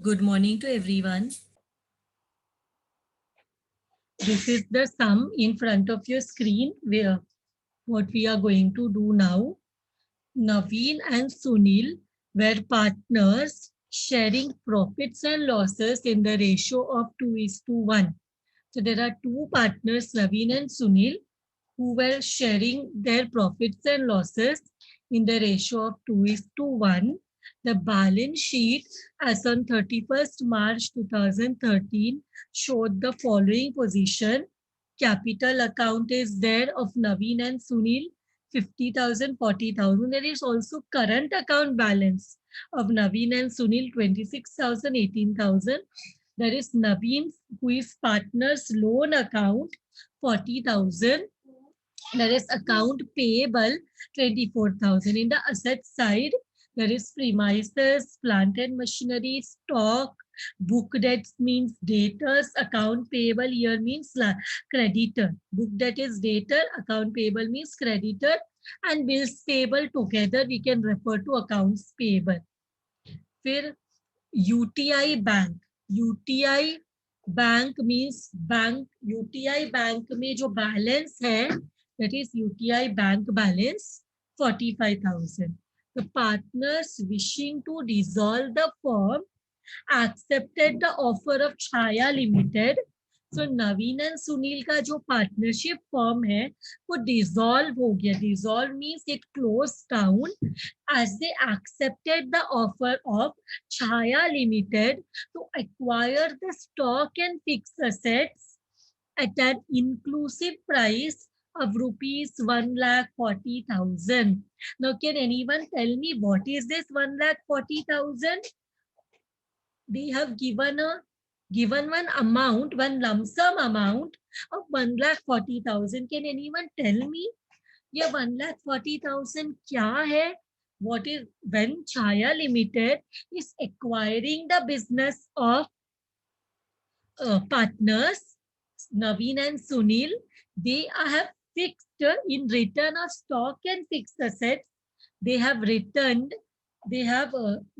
Good morning to everyone. This is the sum in front of your screen where what we are going to do now. Naveen and Sunil were partners sharing profits and losses in the ratio of 2:1. So there are two partners, Naveen and Sunil, who were sharing their profits and losses in the ratio of 2:1. The balance sheet as on 31st March 2013 showed the following position. Capital account is there of Naveen and Sunil, 50,000, 40,000. There is also current account balance of Naveen and Sunil, 26,000, 18,000. There is Naveen, who is partner's loan account, 40,000. There is account payable, 24,000. In the asset side, there is premises, plant and machinery, stock, book debts means debtors, account payable here means creditor. Book debt is debtor, account payable means creditor, and bills payable together we can refer to accounts payable. फिर UTI bank, UTI bank means bank, UTI bank में जो balance है, that is UTI bank balance 45,000. The partners wishing to dissolve the firm accepted the offer of Chaya Limited. So Naveen and Sunil का जो partnership firm है वो dissolve हो गया. Dissolve means it closed down as they accepted the offer of Chaya Limited to acquire the stock and fixed assets at an inclusive price of rupees 1,40,000. Now, can anyone tell me what is this 1,40,000? They have given one amount, one lump sum amount of 1,40,000. Can anyone tell me? ये 1,40,000 क्या है? What is when Chaya Limited is acquiring the business of partners Naveen and Sunil, they have fixed in return of stock and fixed assets. They have returned. They have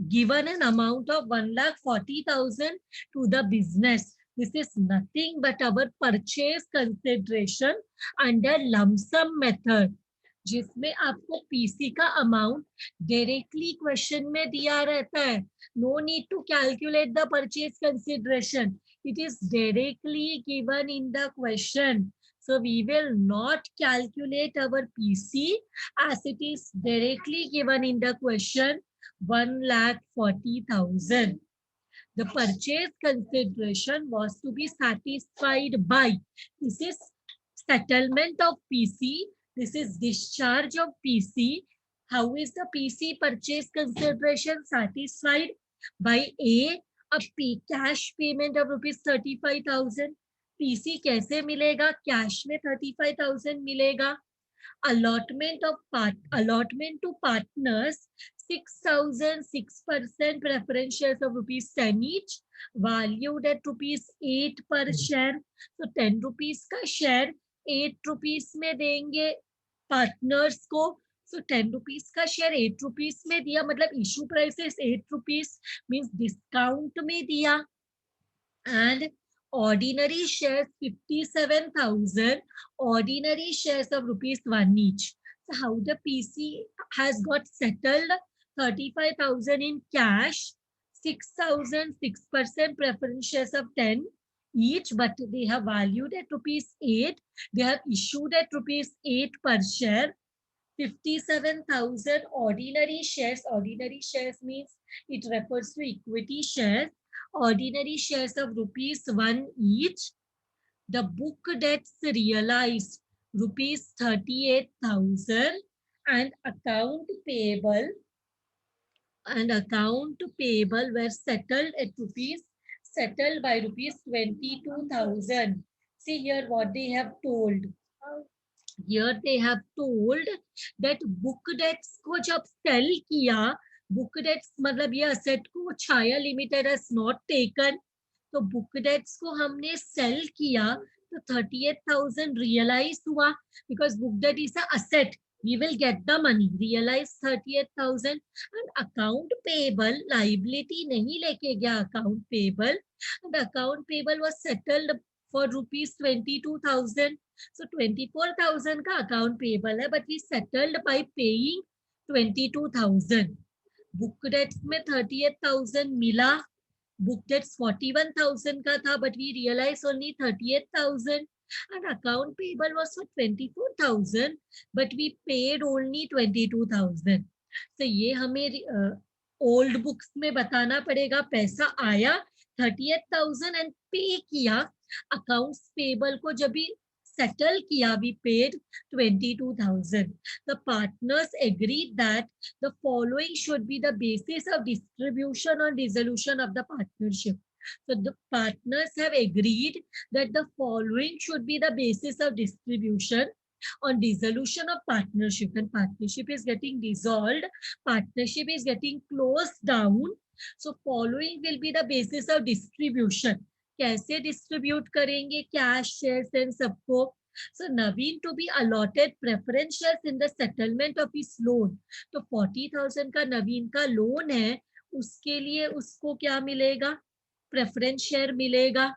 given an amount of 1,40,000 to the business. This is nothing but our purchase consideration under lump sum method, जिसमें आपको PC का amount directly question में दिया रहता है. No need to calculate the purchase consideration. It is directly given in the question. So we will not calculate our PC as it is directly given in the question, 1,40,000. The purchase consideration was to be satisfied by. This is settlement of PC. This is discharge of PC. How is the PC purchase consideration satisfied? By A, cash payment of rupees 35,000. PC कैसे मिलेगा? Cash में 35,000 मिलेगा. Allotment to partners 6,000, 6% preference shares of rupees 10 each, valued at rupees 8 per share. So 10 rupees का share 8 rupees में देंगे partners को. So 10 rupees का share 8 rupees में दिया, मतलब issue price 8 rupees means discount में दिया. And ordinary shares 57,000, ordinary shares of rupees 1 each. So how the PC has got settled? 35,000 in cash, 6,000, 6% preference shares of 10 each, but they have valued at rupees 8. They have issued at rupees 8 per share. 57,000 ordinary shares. Ordinary shares means it refers to equity shares. Ordinary shares of rupees 1 each. The book debts realized rupees 38,000 and account payable were settled by rupees 22,000. See here what they have told. Here they have told that book debts को जब sell किया, book debts मतलब ये asset को छाया limited has not taken, तो book debts को हमने sell किया तो 38,000 realize हुआ, because book debt is a asset. we will get the money, realize 38,000 and account payable, liability नहीं लेके गया account payable, and account payable was settled for rupees 22,000. So 24,000 का account payable है, but we settled by paying 22,000. Book debts में 38,000 मिला, book debts 41,000 का था, but we realized only 38,000. And account payable was for 24,000, but we paid only 22,000. So ये हमें old books में बताना पड़ेगा, पैसा आया 38,000 एंड पे किया, अकाउंट्स पेबल को जब भी settle kiya, we paid 22,000. The partners agreed that the following should be the basis of distribution or dissolution of the partnership. So the partners have agreed that the following should be the basis of distribution on dissolution of partnership. When partnership is getting dissolved, partnership is getting closed down. So following will be the basis of distribution. कैसे distribute करेंगे cash shares and सबको. So Naveen to be allotted preference shares in the settlement of his loan. तो 40,000 का नवीन का loan है, उसके लिए उसको क्या मिलेगा, प्रेफरेंस शेयर मिलेगा.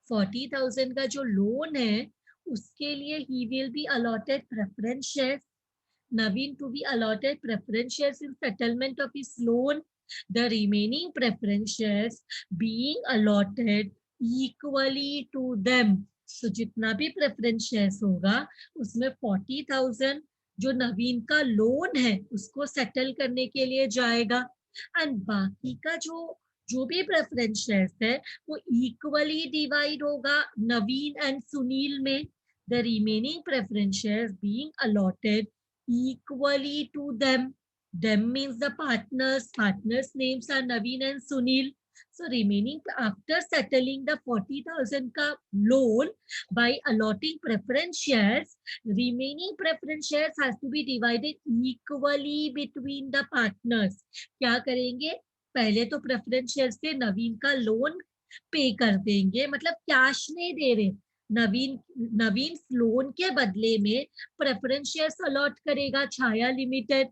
40,000 का जो लोन है उसके लिए ही will be allotted preference shares. Naveen to be allotted preference shares in settlement of his loan. The remaining preference shares being allotted equally to them. So जितना भी preference shares होगा उसमें 40,000 जो नवीन का लोन है उसको सेटल करने के लिए जाएगा, एंड बाकी का जो भी प्रेफरेंस शेयर्स है वो इक्वली डिवाइड होगा नवीन एंड सुनील में. The remaining preference shares being allotted equally to them. Them means the partners. Partners names are Naveen and Sunil. So remaining after settling the 40,000 ka loan by allotting preference shares, remaining preference shares has to be divided equally between the partners. क्या करेंगे, पहले तो preference shares से नवीन का loan पे कर देंगे, मतलब कैश नहीं दे रहे, नवीन लोन के बदले में प्रेफरेंस शेयर्स अलॉट करेगा छाया लिमिटेड.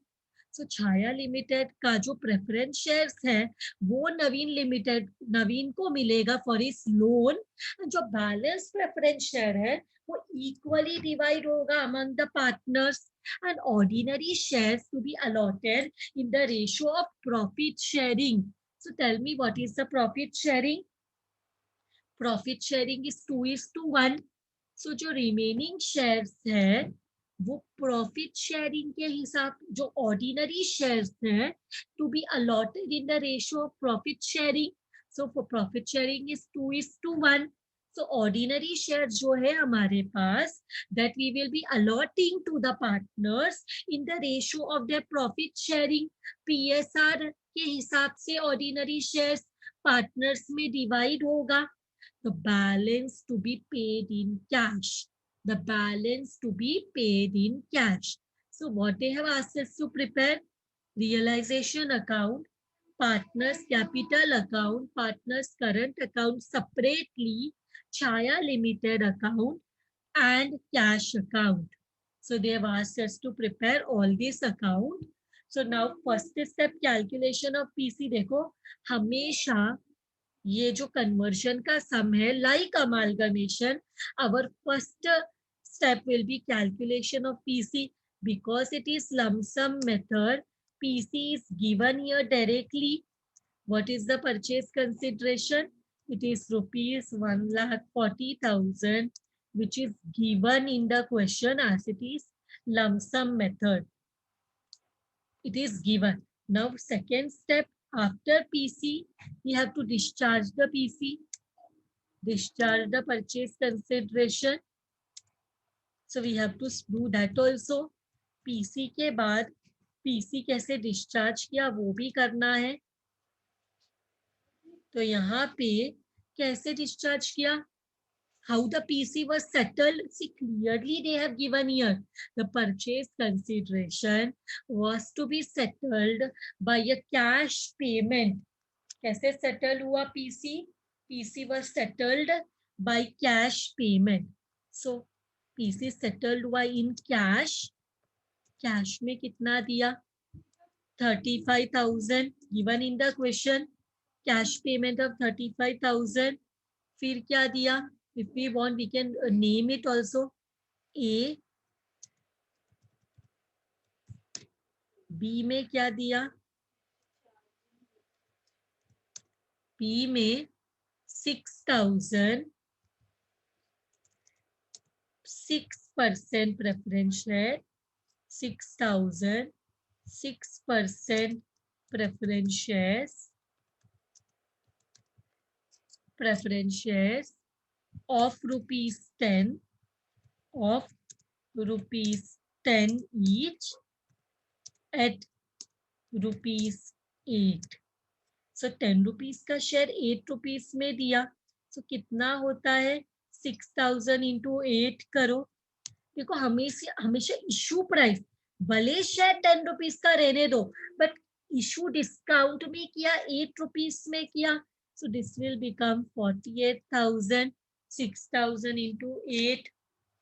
सो छाया लिमिटेड का जो प्रेफरेंस शेयर्स है वो नवीन को मिलेगा फॉर इस लोन. जो बैलेंस प्रेफरेंस शेयर है वो इक्वली डिवाइड होगा among the partners, and ordinary shares to be allotted in the ratio of profit sharing. So tell me what is the profit sharing. Profit sharing is 2:1. So जो remaining shares है वो profit sharing के हिसाब, जो ordinary shares हैं to be allotted in the ratio of profit sharing. So for profit sharing is 2:1. So ordinary shares जो है हमारे पास that we will be allotting to the partners in the ratio of their profit sharing. PSR के हिसाब से ordinary shares partners में divide होगा. The balance to be paid in cash. The balance to be paid in cash. So what they have asked us to prepare: realization account, partners capital account, partners current account separately, Chaya Limited account, and cash account. So they have asked us to prepare all this account. So now first step calculation of PC. देखो हमेशा ये जो conversion का सम है like amalgamation, our first step will be calculation of PC because it is lump sum method. PC is given here directly. What is the purchase consideration? It is rupees 1,40,000 which is given in the question as it is lump sum method. It is given. Now second step, after PC we have to discharge the PC, discharge the purchase consideration. So we have to do that also. PC के बाद PC कैसे discharge किया वो भी करना है. तो यहाँ पे कैसे discharge किया, how the PC was settled. See, clearly they have given here the purchase consideration was to be settled by a cash payment. कैसे settle हुआ PC? PC was settled by cash payment. So PC settled हुआ in cash. Cash में कितना दिया 35,000 given in the question, cash payment of 35,000. फिर क्या दिया, if we want we can name it also, A. B में क्या दिया, बी में 6,000, 6% preference share, 6,000, 6% preference shares of rupees 10 each at rupees 8. So 10 rupees का शेयर 8 rupees में दिया, so कितना होता है 6,000 into 8 करो. देखो हमेशा इशू प्राइस भले शेयर 10 रुपीज का रहने दो, बट इशू डिस्काउंट में किया 8 रुपीज में किया, so this will become 48,000. 6,000 into 8,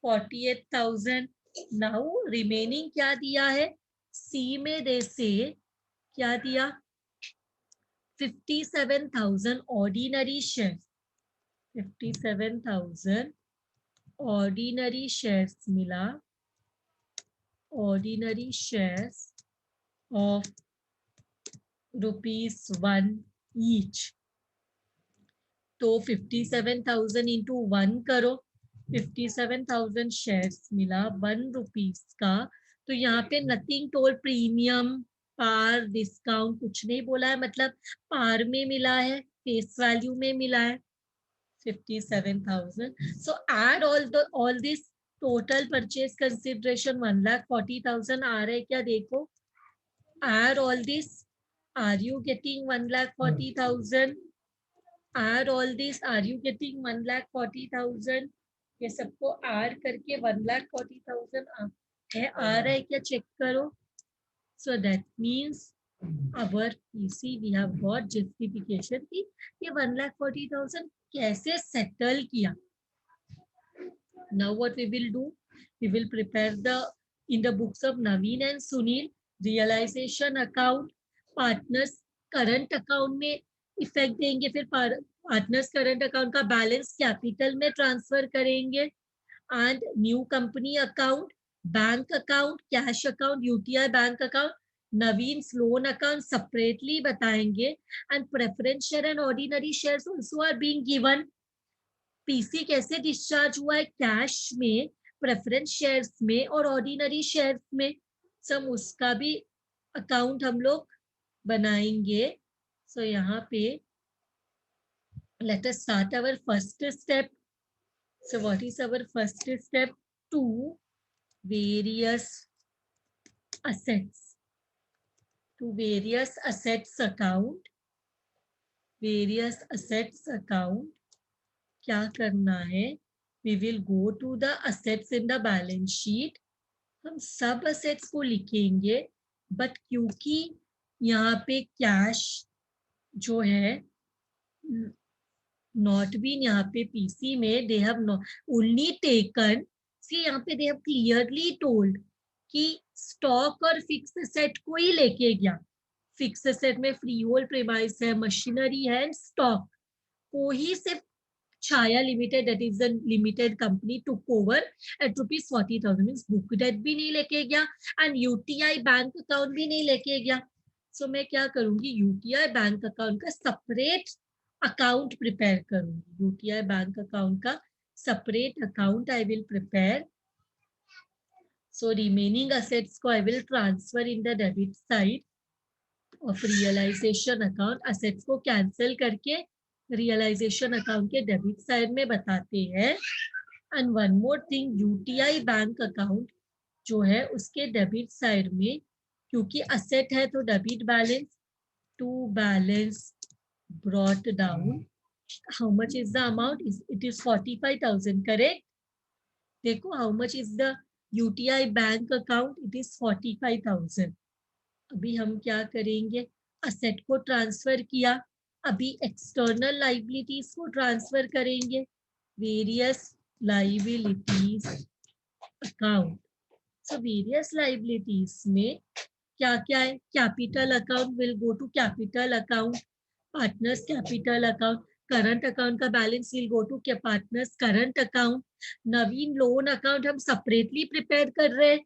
48,000. Now remaining क्या दिया है, सी में दे से क्या दिया 57,000 ऑर्डिनरी शेयर, 57,000 ऑर्डिनरी शेयर्स मिला, ordinary shares of ₹1 each. तो 57,000 into 1 करो, 57,000 शेयर्स मिला 1 रुपीज का. तो यहाँ पे नथिंग टोल, प्रीमियम, पार, डिस्काउंट कुछ नहीं बोला है, मतलब पार में मिला है, फेस वैल्यू में मिला है 57,000. So add all this total purchase consideration 1,40,000 आ रहा है क्या, देखो add all this, are you getting 1,40,000? add all this, are you getting 1,40,000? ये सबको add करके 1,40,000 है, आ रहा है क्या, चेक करो. So that means our PC we have got justification कि ये 1,40,000 कैसे सेटल किया. Now what we will do, we will prepare in the books of Naveen and Sunil realization account. Partners current account में effect देंगे, फिर partners current account का balance capital में transfer करेंगे, and new company account, bank account, cash account, UTI bank account, Naveen loan account separately बताएंगे, and preference share and ordinary shares also are being given. PC कैसे discharge हुआ है, cash में, preference shares में और ordinary shares में, सब उसका भी अकाउंट हम लोग बनाएंगे. सो यहाँ पे let us start our first step. So what is our first step, to various assets, to various assets account, various assets account. क्या करना है, we will go to the assets in the balance sheet. हम सब assets को लिखेंगे, but क्योंकि यहाँ पे कैश जो है नॉट बीन, यहाँ पे पीसी में दे हैव ओनली टेकन, यहाँ पे दे हैव क्लियरली टोल्ड कि स्टॉक और फिक्स एसेट को ही लेके गया. फिक्स एसेट में फ्री होल्ड प्रीमाइस है, मशीनरी है, एंड स्टॉक को ही सिर्फ Chhaya limited, that is the limited company, took over at ₹40,000. Means book debt भी नहीं लेके गया एंड यूटीआई बैंक अकाउंट भी नहीं लेके गया. सो मैं क्या करूंगी, यूटीआई बैंक अकाउंट का सेपरेट अकाउंट प्रिपेयर करूंगी. यूटीआई बैंक अकाउंट का separate account I will prepare. So remaining assets को I will transfer in the debit side of realisation account. Assets को कैंसिल करके रियलाइजेशन अकाउंट के debit side में बताते हैं. And one more thing, UTI bank account जो है उसके डेबिट साइड में, क्योंकि असेट है तो debit balance, to balance brought down, how much is the amount, it is 45,000, correct. देखो how much is the UTI bank account, it is 45,000. अभी हम क्या करेंगे, असेट को ट्रांसफर किया, अभी एक्सटर्नल लाइबिलिटीज को ट्रांसफर करेंगे, various liabilities account. So various liabilities में क्या क्या है? Capital account will go to capital account, partners capital account, current account का balance will go to partners current account. Naveen loan account हम सेपरेटली प्रिपेयर कर रहे हैं,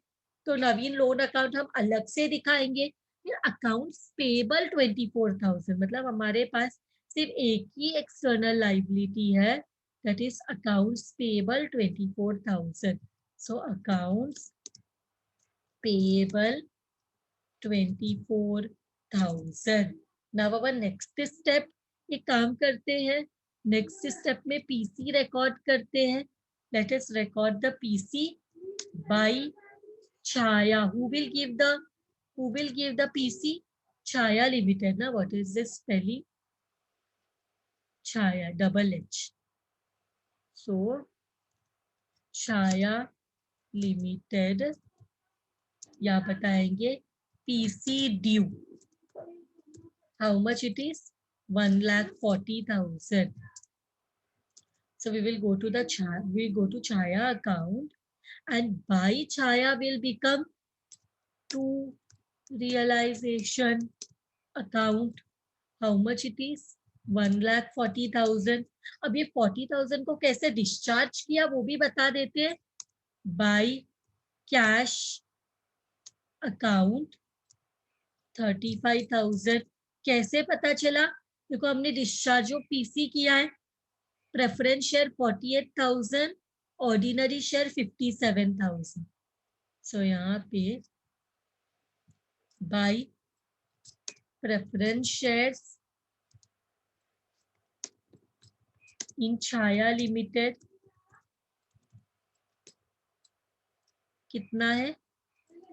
तो नवीन लोन अकाउंट हम अलग से दिखाएंगे। फिर अकाउंट्स पेबल 24,000, मतलब हमारे पास सिर्फ एक ही एक्सटर्नल लाइबिलिटी है, that is accounts payable 24,000. So accounts payable 24,000. Now our next step, एक काम करते हैं, नेक्स्ट स्टेप में पीसी रिकॉर्ड करते हैं. Let us record the PC by Chhaya. Who will give the PC? Chhaya limited ना. What is this spelling? Chhaya, double H. So Chhaya limited या बताएंगे PC due. How much it is? 1,40,000. So we will go to Chaya account, and by Chaya will become to realization account. How much it is? 1,40,000. अब ये 40,000 को कैसे discharge किया वो भी बता देते हैं. By cash account 35,000. कैसे पता चला? देखो हमने डिस्चार्ज जो पीसी किया है, प्रेफरेंस शेयर 48,000, ऑर्डिनरी शेयर 57,000. सो यहाँ पे bye preference shares in Chhaya limited कितना है?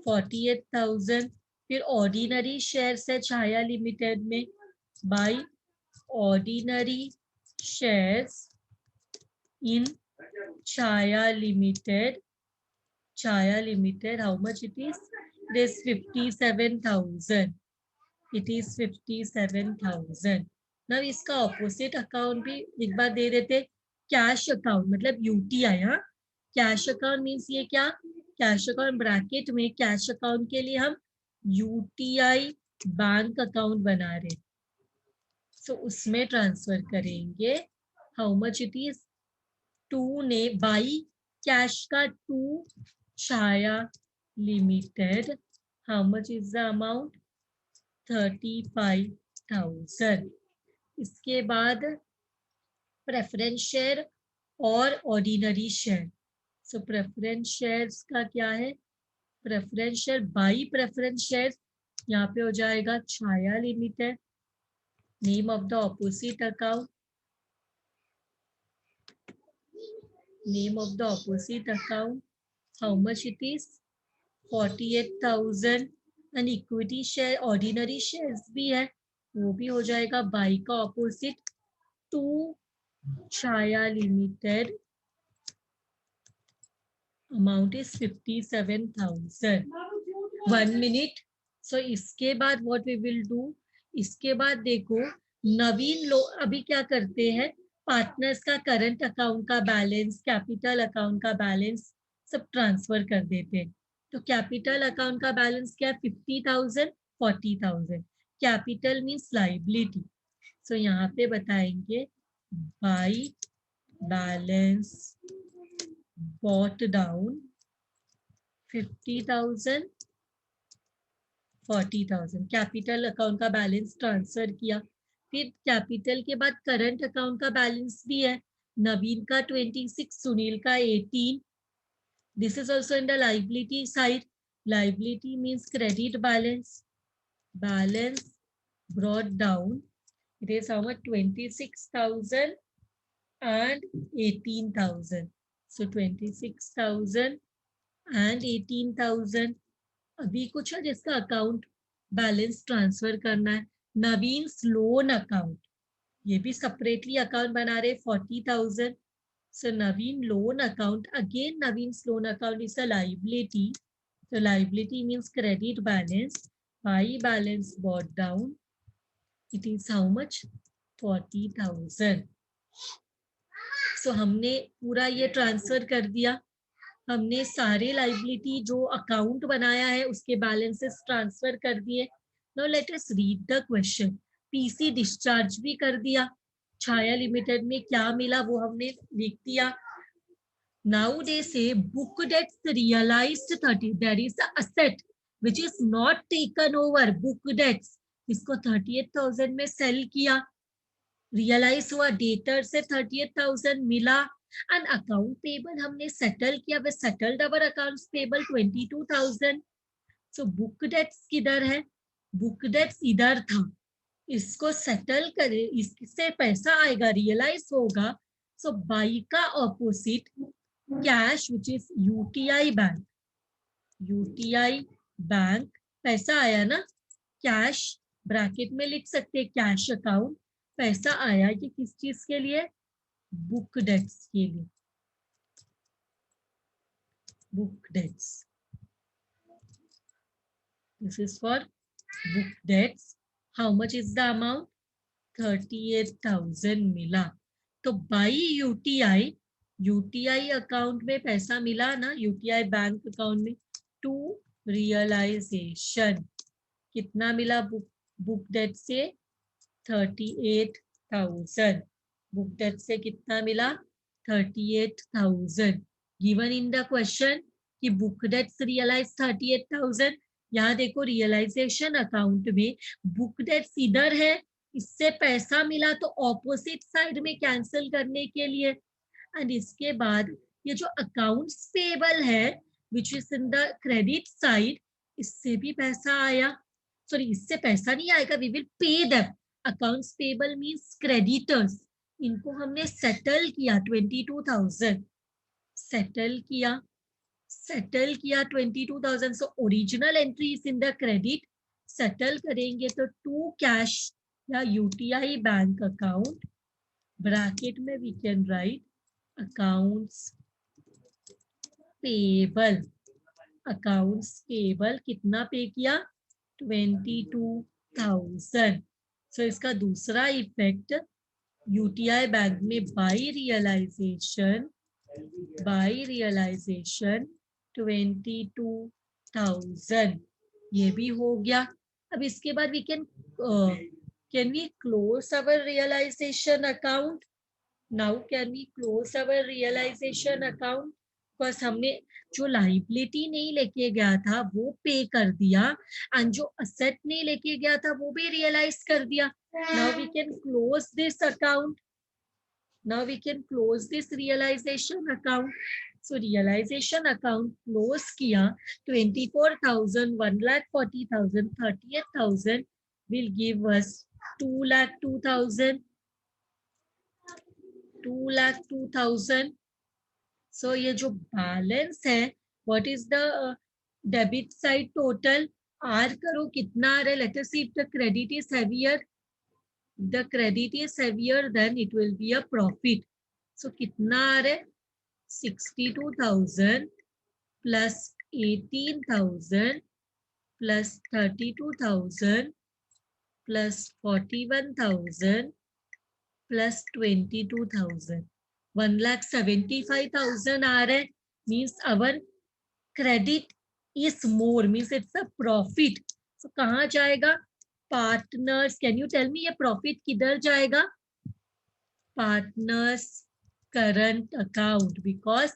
48,000. फिर ऑर्डिनरी शेयर्स है छाया लिमिटेड में, by ordinary shares in Chaya Limited. How much it is? It is 57,000. It is 57,000. Now इसका ऑपोजिट अकाउंट भी एक बार दे देते. कैश अकाउंट मतलब यूटीआई. हाँ, कैश अकाउंट मीन्स ये क्या? कैश अकाउंट ब्रैकेट में कैश अकाउंट के लिए हम यूटीआई बैंक अकाउंट बना रहे, सो उसमें ट्रांसफर करेंगे. How much it is? To ने बाई कैश का to Chhaya limited. How much is the amount? 35,000. इसके बाद प्रेफरेंस शेयर और ordinary share. So preference shares का क्या है? Preference share by preference share यहाँ पे हो जाएगा Chhaya limited. Name of the opposite account, name of the opposite account. How much it is? 48,000. and equity share ordinary shares भी है, वो भी हो जाएगा बाई का opposite to Chhaya limited. Amount is 57,000. 1 minute. So इसके बाद व्हाट वी विल डू, इसके बाद देखो नवीन लोग अभी क्या करते हैं, पार्टनर्स का करंट अकाउंट का बैलेंस, कैपिटल अकाउंट का बैलेंस सब ट्रांसफर कर देते हैं. तो कैपिटल अकाउंट का बैलेंस क्या? 50,000, 40,000. Capital means liability. सो यहाँ पे बताएंगे by balance bought down 50,000, 40,000. Capital account का बैलेंस ट्रांसफर किया. फिर कैपिटल के बाद करंट अकाउंट का बैलेंस भी है. नवीन का 26, सुनील का 18. This is also in the liability side. Liability means credit balance. Balance brought down, it is how much? 26,000 and 18,000. So 26,000 and 18,000. अभी कुछ है जिसका अकाउंट बैलेंस ट्रांसफर करना है. नवीन लोन अकाउंट, ये भी सेपरेटली अकाउंट बना रहे 40,000. So Naveen loan account, again Naveen loan account is a liability. So liability means credit balance. By balance brought down, it is how much? 40,000. So हमने पूरा ये ट्रांसफर कर दिया. हमने सारे लाइबिलिटी जो अकाउंट बनाया है उसके बैलेंसेस ट्रांसफर कर दिए. Now let us read the question. PC discharge भी कर दिया. छाया लिमिटेड में क्या मिला वो हमने लिख दिया. Now they say book debts realized 30. There is a asset which is not taken over. Book debts इसको 38,000 में सेल किया. रियलाइज हुआ. डेटर से 38,000 मिला. एंड अकाउंट पेबल हमने सेटल किया. We settled our accounts payable 22,000. So book debts किधर है? बुक डेट्स इधर था. इसको सेटल करे, इससे पैसा आएगा, रियलाइज होगा. सो बाई का opposite cash which is UTI bank. UTI bank पैसा आया ना. कैश ब्रैकेट में लिख सकते कैश अकाउंट. पैसा आया. ये किस चीज के लिए? बुक डेट्स के लिए. Book debts. This is for book debts. How much is the amount? 38,000 मिला. तो बाई यूटीआई, यूटीआई अकाउंट में पैसा मिला ना, यूटीआई बैंक अकाउंट में. टू रियलाइजेशन कितना मिला? बुक डेट से 38,000. बुक डेट से कितना मिला? 38,000. गिवन इन द क्वेश्चन कि बुक डेट्स रियलाइज 38,000. यहाँ देखो रियलाइजेशन अकाउंट में बुक डेट्स इधर है, इससे पैसा मिला तो ऑपोजिट साइड में कैंसिल करने के लिए. एंड इसके बाद ये जो अकाउंट्स पेबल है which is in the credit side, इससे भी पैसा आया. सॉरी, इससे पैसा नहीं आएगा. We will pay them. Accounts payable means creditors. इनको हमने सेटल किया 22,000. सेटल किया 22,000. So original entry is in the credit. Settle करेंगे तो टू कैश या यूटीआई बैंक अकाउंट. ब्रैकेट में we can write accounts payable. Accounts payable कितना pay किया? 22,000. सो इसका दूसरा इफेक्ट यूटीआई बैंक में बाई रियलाइजेशन 22,000 ये भी हो गया. अब इसके बाद we can we close our realisation account? Now can we close our realisation account? बस हमने जो लाइबिलिटी नहीं लेके गया था वो पे कर दिया एंड जो असेट नहीं लेके गया था वो भी रियलाइज कर दिया. Now we can close this account. Now we can close this realization account. So realization account close किया. 24,000, 1,40,000, 38,000 will give us 2,02,000. 2,02,000. So ये जो balance है, what is the debit side total? R करो कितना आ रहा है? Let us see if the credit is heavier. The credit is heavier, then it will be a profit. So कितना आ रहा है? 62,000 plus 18,000 plus 32,000 plus 41,000 plus 22,000. 1,75,000 आ रहा है. Means our credit is more, means it's a profit. So कहाँ जाएगा? Partners. Can you tell me ये profit किधर जाएगा? Partners current account. बिकॉज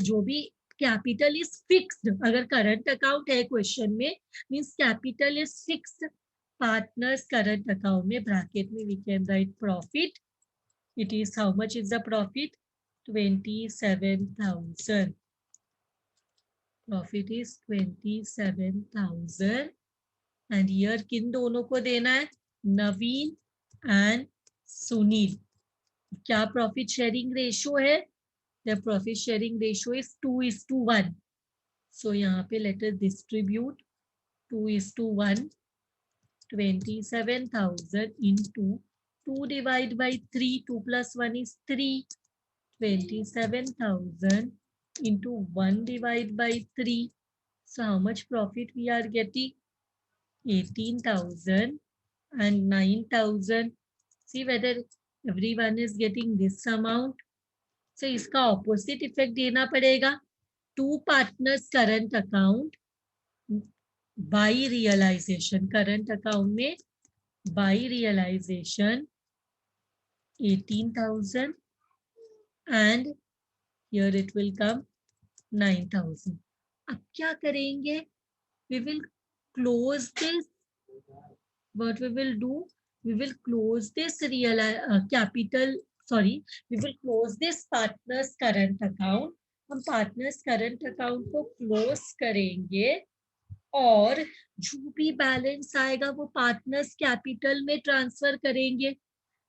जो भी कैपिटल इज फिक्स्ड. अगर करंट अकाउंट है क्वेश्चन में means capital is fixed. Partners current account में ब्रैकेट में we can write profit. It is how much is the profit? 27,000. Profit is 27,000. And here किन दोनों को देना है? नवीन एंड सुनील. क्या प्रॉफिट शेयरिंग रेशियो है? The profit sharing ratio is 2:1. So यहाँ पे let us distribute 2:1. 27,000 into 2 divide by 3. 2 plus 1 is 3. 27,000 into 1 divide by 3. So how much profit we are getting? 18,000 and 9,000. See whether everyone is getting this amount. So इसका opposite effect देना पड़ेगा. To partners current account by realisation, current account में by realisation 18,000 and here it will come 9,000. अब क्या करेंगे? We will close this. What we will do? We will close this capital. Sorry, we will close this partners current account. हम partners current account को close करेंगे और जो भी balance आएगा वो पार्टनर्स कैपिटल में ट्रांसफर करेंगे.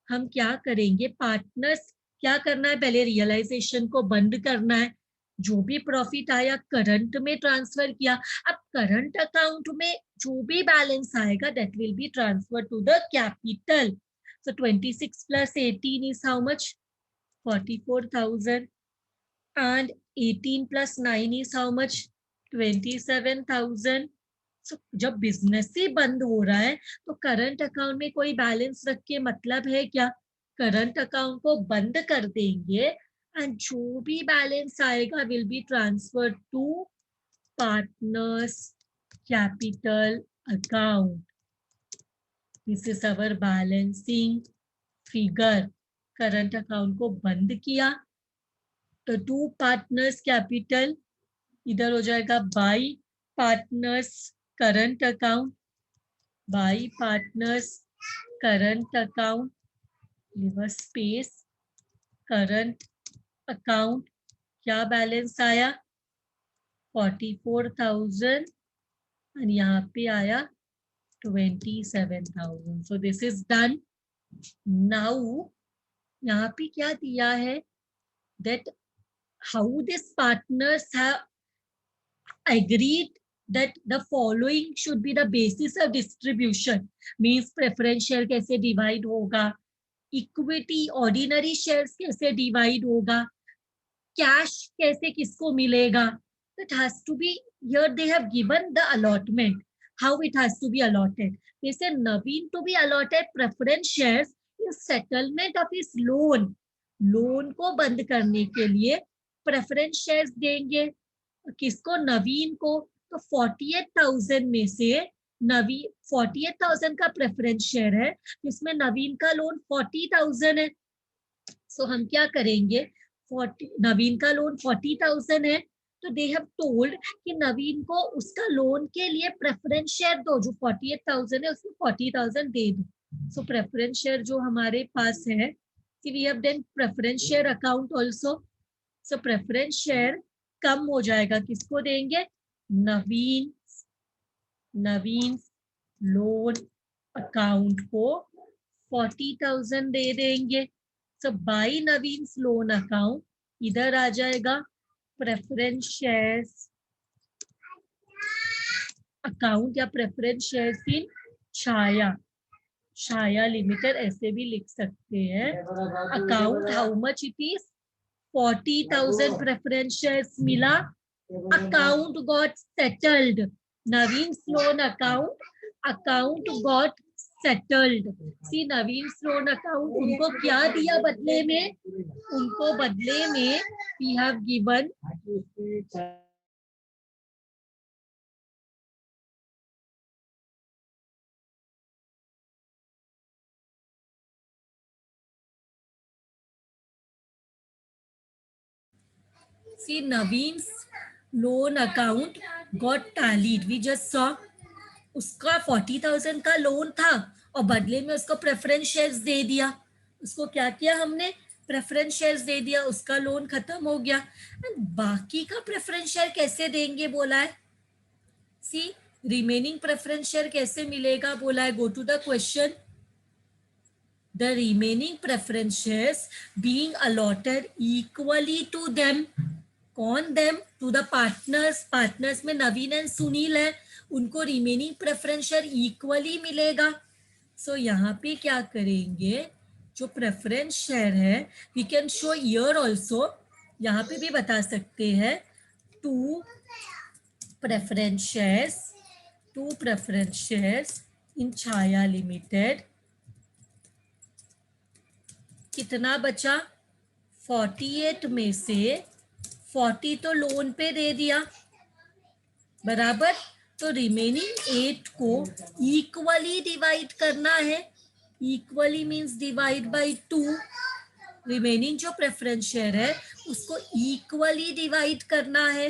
हम क्या करेंगे? पार्टनर्स क्या करना है? पहले रियलाइजेशन को बंद करना है. जो भी प्रॉफिट आया करंट में ट्रांसफर किया. अब करंट अकाउंट में जो भी बैलेंस आएगा that will be transfer to the capital. So 26 plus 18 is how much? 44,000. and 18 plus 9 is how much? 27,000. So, जब बिजनेस ही बंद हो रहा है तो करंट अकाउंट में कोई बैलेंस रख के मतलब है क्या? करंट अकाउंट को बंद कर देंगे एंड जो भी बैलेंस आएगा will be transfer to partners capital account. This is our balancing figure. Current account को बंद किया तो टू पार्टनर्स कैपिटल इधर हो जाएगा by partners current account, by partners current account, liver space current account. क्या बैलेंस आया? 44,000 और यहाँ पे आया 27,000. So this is done. Now यहाँ पे क्या दिया है? That how this partners have agreed that the following should be the basis of distribution. Means preference share कैसे divide होगा, equity ordinary shares कैसे divide होगा, cash कैसे किसको मिलेगा. It has to be here. They have given the allotment how it has to be allotted. They say Naveen to be allotted preference shares in settlement of his loan. Loan को बंद करने के लिए preference shares देंगे किसको? नवीन को. तो 48,000 में से नवीन 48,000 का प्रेफरेंस शेयर है जिसमें नवीन का लोन 40,000 है. सो हम क्या करेंगे? 40 नवीन का लोन 40,000 है तो दे हैव टोल्ड कि नवीन को उसका लोन के लिए प्रेफरेंस शेयर दो. जो 48,000 है उसमें 40,000 दे दो. सो प्रेफरेंस शेयर जो हमारे पास है, we have then preference share account also. So preference share कम हो जाएगा. किसको देंगे? नवीन लोन अकाउंट को 40,000 दे देंगे. So by Naveen loan account इधर आ जाएगा प्रेफरेंस शेयर्स अकाउंट या preference shares in Chhaya limited ऐसे भी लिख सकते हैं. Account how much it is? 40,000 preference shares मिला. Account got settled. Naveen's loan account got settled. See Naveen's loan account उनको क्या दिया बदले में? उनको बदले में we have given See Naveen's loan account got tallied. We just saw उसका 40,000 का लोन था और बदले में उसको प्रेफरेंस शेयर्स दे दिया. उसको क्या किया हमने? प्रेफरेंस शेयर्स दे दिया. उसका लोन खत्म हो गया. बाकी का प्रेफरेंस शेयर कैसे देंगे बोला है? सी रिमेनिंग प्रेफरेंस शेयर कैसे मिलेगा बोला है? Go to the question. The remaining preference shares being allotted equally to them. कौन? them? to the partners में नवीन एंड सुनील है. उनको रिमेनिंग प्रेफरेंस शेयर इक्वली मिलेगा. सो यहाँ पे क्या करेंगे? जो प्रेफरेंस शेयर है we can show here also. यहाँ पे भी बता सकते हैं. To preference shares in Chhaya limited. कितना बचा? 48 में से 40 तो लोन पे दे दिया, बराबर। तो रिमेनिंग 8 को इक्वली डिवाइड करना है। Equally means divide by 2। Remaining जो प्रेफरेंस शेयर है उसको इक्वली डिवाइड करना है।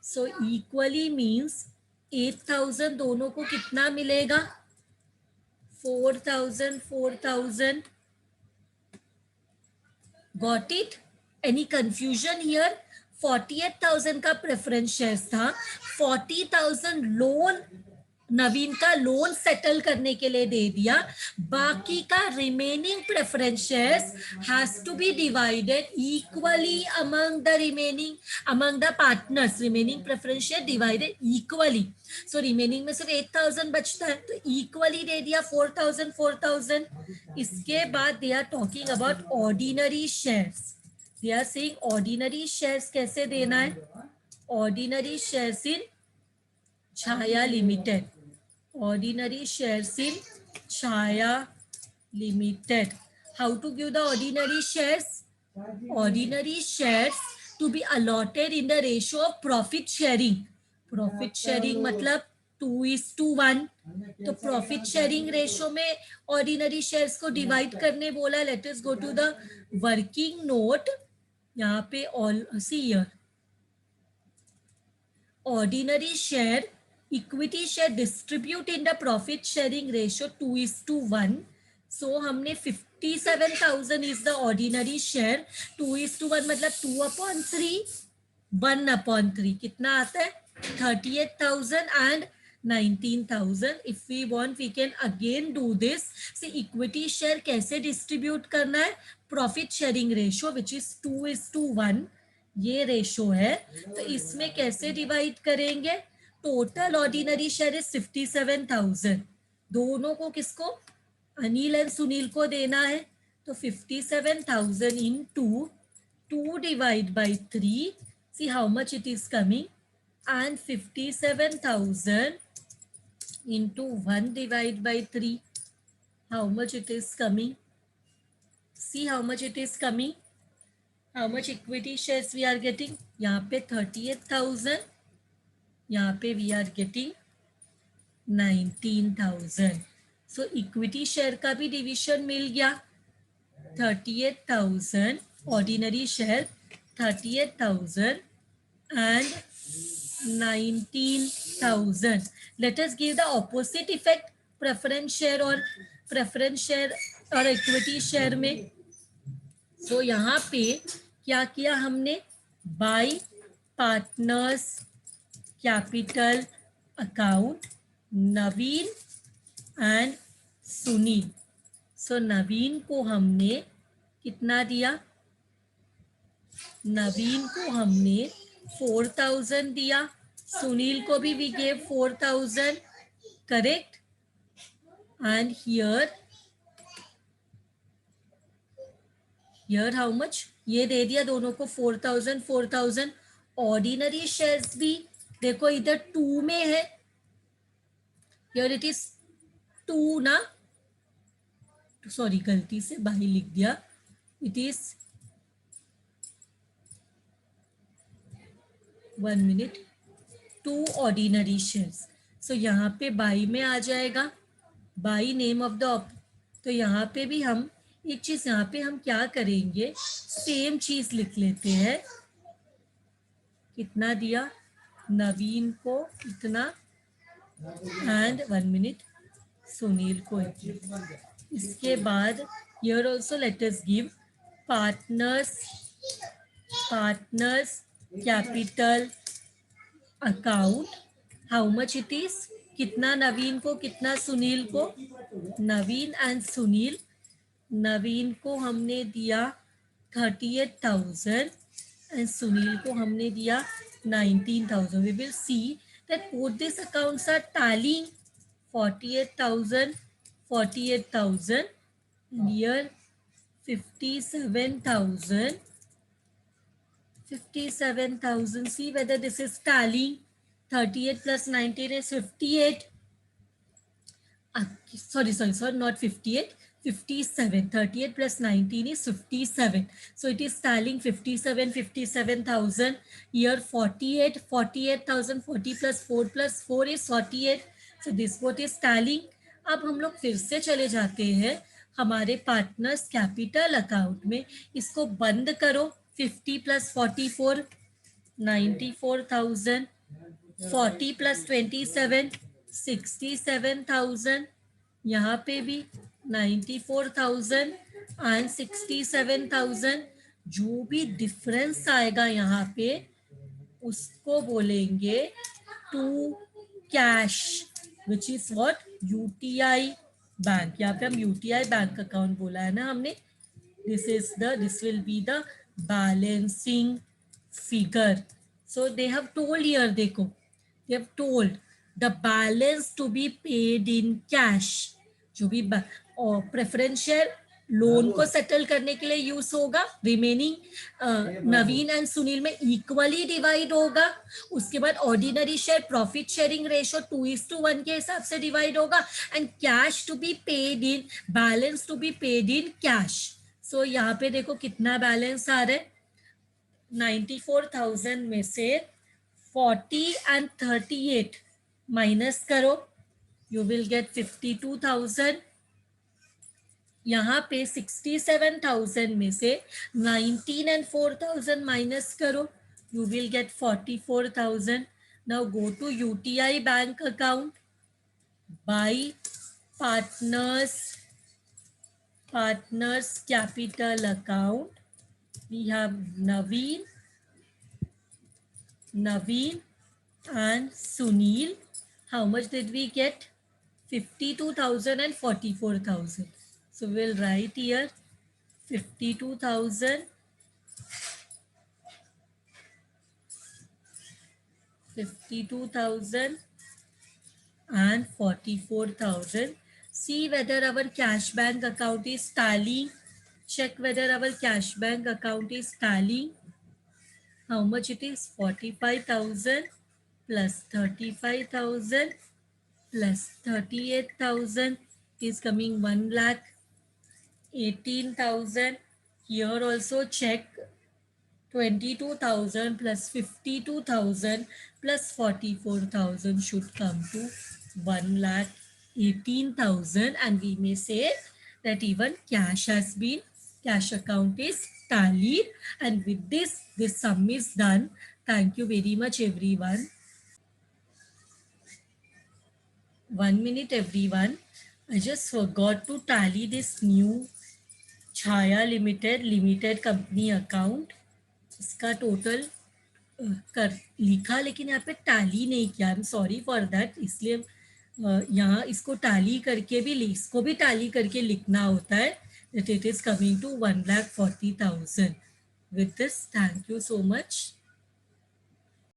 सो इक्वली मींस 8000 दोनों को कितना मिलेगा? 4000 4000। Got it? Any confusion here? 48,000 का प्रेफरेंस शेयर था, 40,000 लोन, नवीन का लोन सेटल करने के लिए दे दिया। बाकी का remaining preference shares has to be divided equally among the remaining, among the partners. Remaining preference share divided equally. So remaining में सिर्फ 8000 बचता है, तो इक्वली दे दिया 4000 4000। इसके बाद they are talking about ordinary shares. They are saying ordinary shares कैसे देना है? Ordinary shares in Chhaya limited. Ordinary shares in Chaya Limited. How to give the ordinary shares? Ordinary shares to be allotted in the ratio of profit sharing. Profit sharing मतलब 2:1। तो profit sharing ratio में ordinary shares को divide करने बोला। Let us go to the working note. यहाँ पे all see here, ordinary share, equity share distribute in the profit sharing ratio 2:1. So हमने 57,000 is the ordinary share, 2:1 मतलब 2/3, 1/3 कितना आता है? 38,000 and 19,000. If we want we can again do this. See equity share कैसे distribute करना है? Profit sharing ratio which is 2:1 ये ratio है, तो इसमें कैसे डिवाइड करेंगे? टोटल ऑर्डिनरी शेयर इज 57,000, दोनों को किसको? अनिल एंड सुनील को देना है। तो 57,000 इन 2 divide by 3, see how much it is coming, and 57,000 into 1 divided by 3, how much it is coming? See how much it is coming? How much equity shares we are getting? यहाँ पे 38,000, यहाँ पे we are getting 19,000. So equity share का भी division मिल गया। 38,000 ordinary share, 38,000 and 19,000. Let us give the opposite effect, preference share और equity share में। So यहाँ पे क्या किया हमने? By partners capital account Naveen and Sunil. So Naveen को हमने कितना दिया? नवीन को हमने 4,000 दिया, सुनील को भी we gave 4,000, correct. And here how much? ये दे दिया दोनों को 4,000 4,000। ऑर्डिनरी शेयर्स भी देखो इधर 2 में है, हियर इट इज 2 ना, सॉरी गलती से बाई लिख दिया, it is 1 minute, 2 ordinary shares. So यहाँ पे बाई में आ जाएगा, बाई नेम ऑफ द, तो यहाँ पे भी हम एक चीज, यहाँ पे हम क्या करेंगे, सेम चीज लिख लेते हैं। कितना दिया? नवीन को इतना एंड 1 मिनट सुनील को इतना। इसके बाद here also let us give partners capital account, how much it is? कितना नवीन को, कितना सुनील को? नवीन एंड सुनील, नवीन को हमने दिया 38,000 एंड सुनील को हमने दिया 19,000. We will see that both these accounts are tallying 48,000, 48,000, and here 57,000, 57,000. See whether this is tallying. 38 plus 19 is 58. sorry, not 58, 57. 38 plus 19 is 57. So it is tallying 57,000. Here 48,000, 40 plus 4 is 48. So this what is tallying. अब हम लोग फिर से चले जाते हैं हमारे partners capital account में. इसको बंद करो. 50 plus 44, 94,000. 40 plus 27, 67,000. यहाँ पे भी 94,000 एंड 67,000. जो भी डिफरेंस आएगा यहाँ पे उसको बोलेंगे to cash, which is what, UTI bank. यहाँ पे हम यूटीआई बैंक अकाउंट बोला है ना हमने. this will be the balancing figure. So they have told here, देखो, they have told the balance to be paid in cash. जो भी और प्रेफरेंस शेयर लोन को सेटल करने के लिए यूज होगा. रिमेनिंग नवीन एंड सुनील में इक्वली डिवाइड होगा. उसके बाद ordinary share profit sharing ratio 2:1 के हिसाब से डिवाइड होगा. And cash to be paid in, balance to be paid in cash. So यहाँ पे देखो कितना बैलेंस आ रहा है. 94,000 में से 40 एंड 38 माइनस करो, यू विल गेट 52,000. यहाँ पे 67,000 में से 19 एंड 4,000 माइनस करो, you will get 44,000. Now go to UTI bank account, by partners capital account. We have Naveen and Sunil. How much did we get? 52,000 and 44,000. So we'll write here 52,000, 52,000 and 44,000. See whether our cash bank account is tallying. Check whether our cash bank account is tallying. How much it is? 45,000 plus 35,000 plus 38,000 is coming 1,18,000. Here also check 22,000 plus 52,000 plus 44,000 should come to 1,18,000, and we may say that even cash account is tallied. And with this sum is done. Thank you very much, everyone. 1 minute, everyone. I just forgot to tally this new Chaya limited company account. इसका total कर लिखा, लेकिन यहाँ पे tally नहीं किया. I am sorry for that. इसलिए यहाँ इसको टैली करके भी इसको भी टैली करके लिखना होता है. That it is coming to 1,40,000. With this, thank you so much.